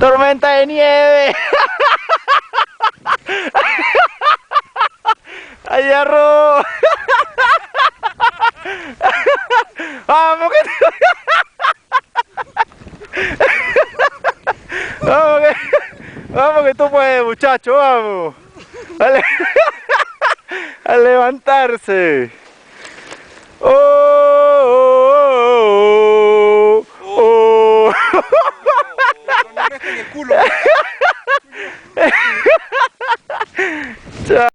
Tormenta de nieve. ¡Ay, arroz! ¡Vamos que vamos que tú puedes, muchacho, vamos! A levantarse. ¡Oh!